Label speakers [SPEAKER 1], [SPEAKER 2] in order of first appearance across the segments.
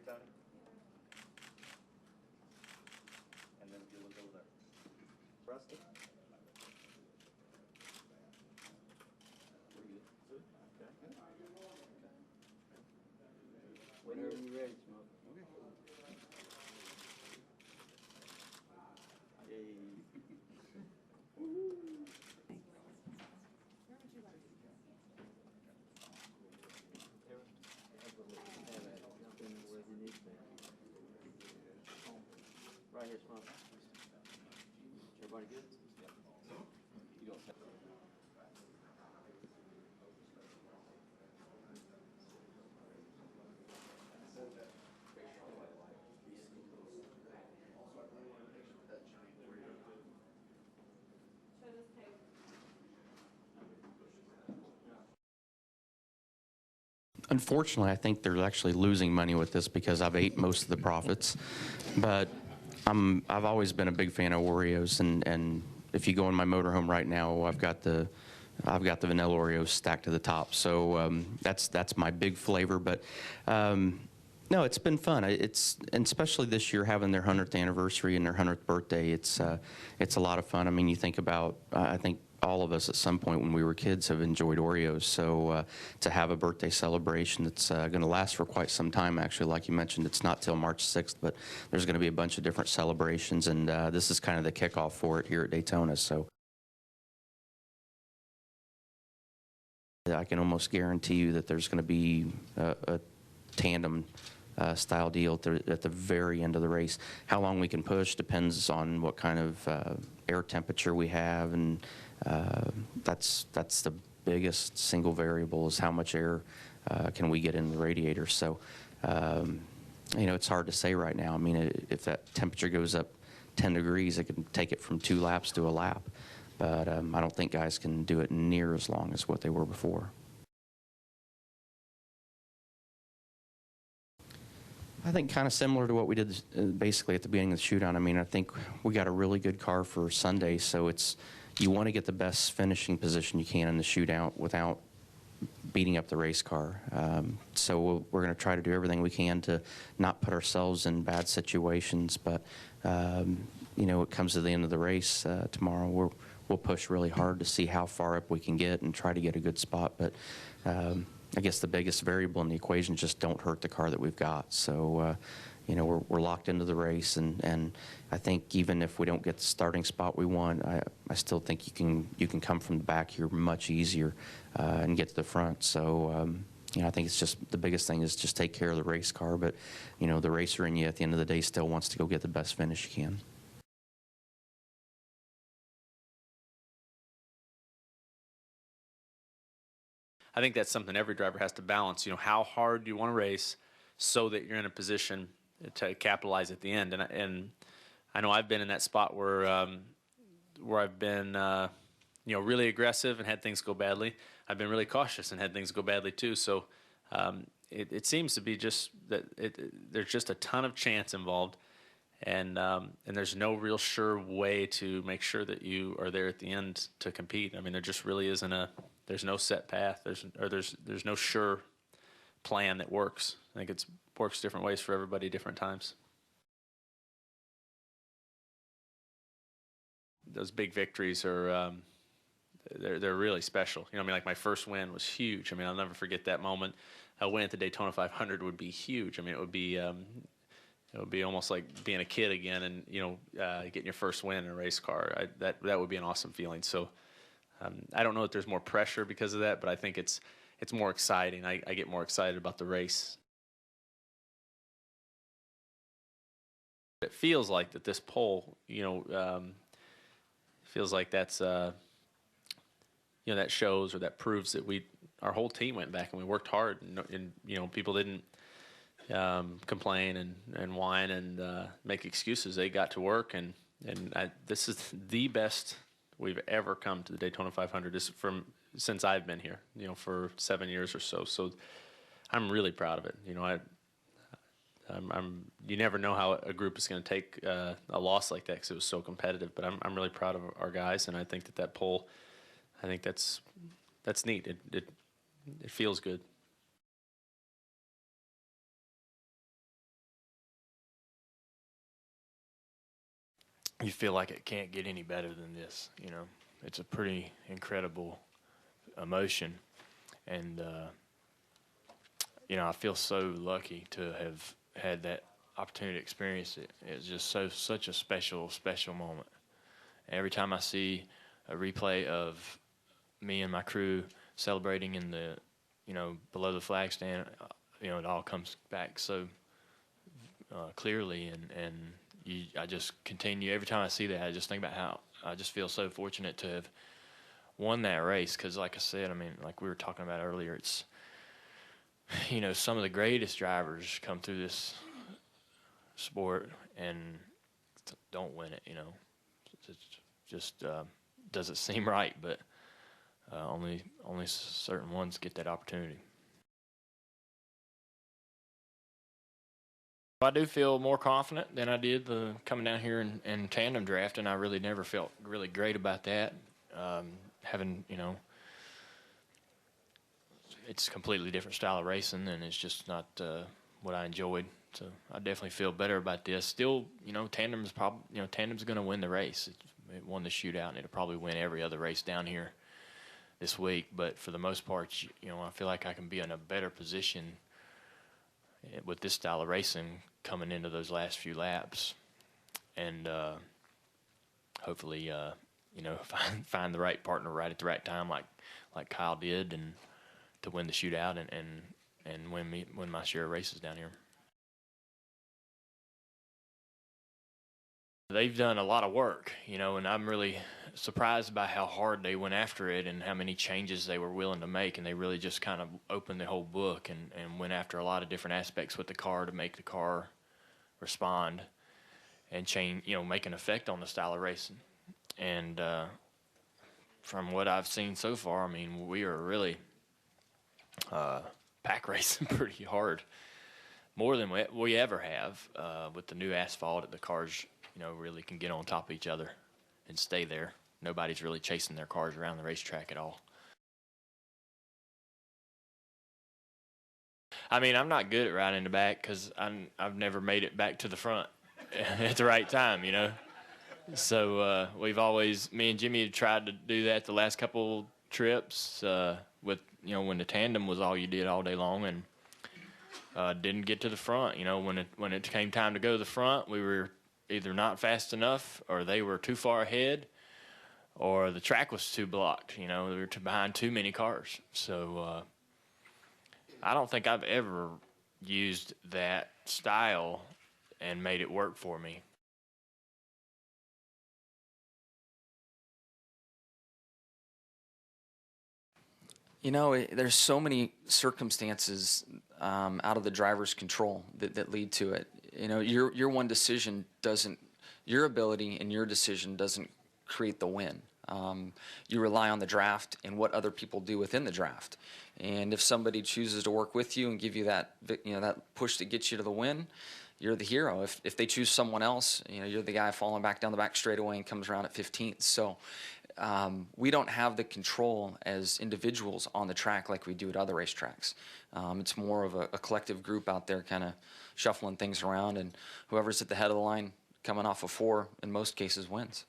[SPEAKER 1] Tony? And then if you look over there. Rusty?
[SPEAKER 2] Whenever you're ready, Smoke. Hey. Right here, Smoke. Everybody good?
[SPEAKER 1] You don't say.
[SPEAKER 3] Unfortunately, I think they're actually losing money with this because I've ate most of the profits. But I've always been a big fan of Oreos, and if you go in my motorhome right now, I've got the vanilla Oreos stacked to the top. So that's my big flavor. But no, it's been fun. And especially this year, having their 100th anniversary and their 100th birthday. It's a lot of fun. I mean, you think about I think all of us at some point when we were kids have enjoyed Oreos. So to have a birthday celebration that's going to last for quite some time, actually, like you mentioned, it's not till March 6th, but there's going to be a bunch of different celebrations, and this is kind of the kickoff for it here at Daytona. So I can almost guarantee you that there's going to be a tandem style deal at the very end of the race. How long we can push depends on what kind of air temperature we have, and that's the biggest single variable, is how much air can we get in the radiator. So you know, it's hard to say right now. I mean, if that temperature goes up 10 degrees, it can take it from 2 laps to a lap, but I don't think guys can do it near as long as what they were before. I think kind of similar to what we did basically at the beginning of the shootout. I mean, I think we got a really good car for Sunday, so you want to get the best finishing position you can in the shootout without beating up the race car. So we're going to try to do everything we can to not put ourselves in bad situations, but you know, it comes to the end of the race tomorrow. We'll push really hard to see how far up we can get and try to get a good spot, but I guess the biggest variable in the equation is just don't hurt the car that we've got. So, you know, we're locked into the race, and I think even if we don't get the starting spot we want, I still think you can come from the back here much easier and get to the front. So, you know, I think it's just the biggest thing is just take care of the race car. But, you know, the racer in you at the end of the day still wants to go get the best finish you can.
[SPEAKER 4] I think that's something every driver has to balance. You know, how hard do you want to race so that you're in a position to capitalize at the end? And I know I've been in that spot where I've been you know, really aggressive and had things go badly. I've been really cautious and had things go badly too. So it seems to be just that there's just a ton of chance involved, and there's no real sure way to make sure that you are there at the end to compete. I mean, there just really isn't there's no set path. There's no sure plan that works. I think it works different ways for everybody, different times. Those big victories are they're really special. You know, I mean, like my first win was huge. I mean, I'll never forget that moment. A win at the Daytona 500 would be huge. I mean, it would be almost like being a kid again, and you know, getting your first win in a race car. That would be an awesome feeling. So I don't know if there's more pressure because of that, but I think it's more exciting. I get more excited about the race. It feels like that this pole, you know, feels like that's you know, that shows or that proves that our whole team went back and we worked hard, and you know, people didn't complain and whine and make excuses. They got to work, and this is the best we've ever come to the Daytona 500 since I've been here, you know, for 7 years or so. So I'm really proud of it. You know, you never know how a group is going to take a loss like that because it was so competitive. But I'm really proud of our guys, and I think that pole, I think that's neat. It feels good.
[SPEAKER 5] you feel like it can't get any better than this. You know, it's a pretty incredible emotion, and you know, I feel so lucky to have had that opportunity to experience it. It's just such a special moment. Every time I see a replay of me and my crew celebrating in the, you know, below the flag stand, you know, it all comes back so clearly, and I just continue. Every time I see that, I just think about how I just feel so fortunate to have won that race. Because, like I said, I mean, like we were talking about earlier, it's, you know, some of the greatest drivers come through this sport and don't win it. You know, it just doesn't seem right, but only certain ones get that opportunity. I do feel more confident than I did coming down here and tandem draft, and I really never felt really great about that. Having, you know, it's a completely different style of racing, and it's just not what I enjoyed. So I definitely feel better about this. Still, you know, tandem's going to win the race. It won the shootout, and it'll probably win every other race down here this week. But for the most part, you know, I feel like I can be in a better position with this style of racing coming into those last few laps, and hopefully, you know, find the right partner right at the right time, like Kyle did, and to win the shootout and win my share of races down here. They've done a lot of work, you know, and I'm really surprised by how hard they went after it and how many changes they were willing to make. And they really just kind of opened the whole book and went after a lot of different aspects with the car to make the car respond and change, you know, make an effect on the style of racing. And from what I've seen so far, I mean, we are really pack racing pretty hard, more than we ever have with the new asphalt. The cars, you know, really can get on top of each other and stay there. Nobody's really chasing their cars around the racetrack at all. I mean, I'm not good at riding in the back because I've never made it back to the front at the right time, you know. So me and Jimmie have tried to do that the last couple trips with, you know, when the tandem was all you did all day long, and didn't get to the front. You know, when it came time to go to the front, we were either not fast enough, or they were too far ahead, or the track was too blocked. You know, we were behind too many cars. So I don't think I've ever used that style and made it work for me.
[SPEAKER 6] You know, there's so many circumstances out of the driver's control that lead to it. You know, your one decision doesn't, your ability and your decision doesn't create the win. You rely on the draft and what other people do within the draft. And if somebody chooses to work with you and give you that, you know, that push that gets you to the win, you're the hero. If they choose someone else, you know, you're the guy falling back down the back straightaway and comes around at 15th. So we don't have the control as individuals on the track like we do at other racetracks. It's more of a collective group out there kind of shuffling things around, and whoever's at the head of the line coming off of 4 in most cases wins.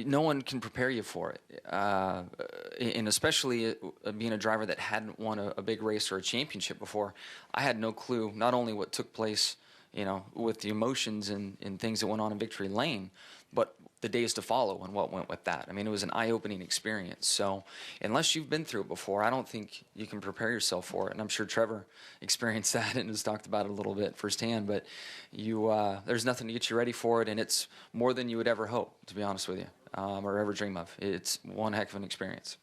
[SPEAKER 6] No one can prepare you for it, and especially being a driver that hadn't won a big race or a championship before, I had no clue not only what took place, you know, with the emotions and things that went on in victory lane, but the days to follow and what went with that. I mean, it was an eye-opening experience. So unless you've been through it before, I don't think you can prepare yourself for it. And I'm sure Trevor experienced that and has talked about it a little bit firsthand. But there's nothing to get you ready for it, and it's more than you would ever hope, to be honest with you, or ever dream of. It's one heck of an experience.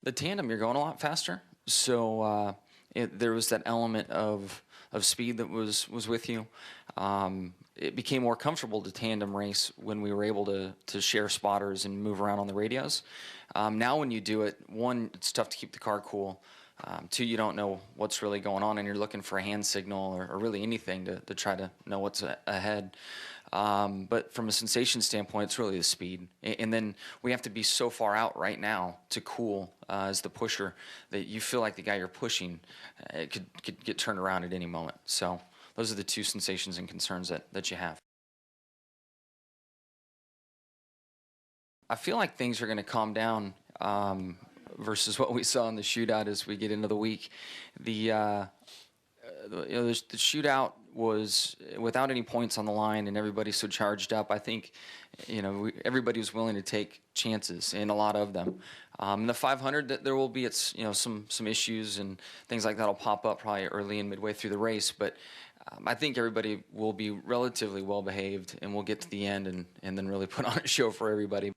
[SPEAKER 6] The tandem, you're going a lot faster. So there was that element of speed that was with you. It became more comfortable to tandem race when we were able to share spotters and move around on the radios. Now when you do it, 1, it's tough to keep the car cool. 2, you don't know what's really going on, and you're looking for a hand signal or really anything to try to know what's ahead. But from a sensation standpoint, it's really the speed. And then we have to be so far out right now to cool as the pusher that you feel like the guy you're pushing could get turned around at any moment. So those are the two sensations and concerns that you have. I feel like things are going to calm down versus what we saw in the shootout as we get into the week. The shootout was without any points on the line, and everybody's so charged up. I think, everybody was willing to take chances, and a lot of them. In the 500, there will be some issues and things like that will pop up probably early and midway through the race, but I think everybody will be relatively well behaved, and we'll get to the end and then really put on a show for everybody.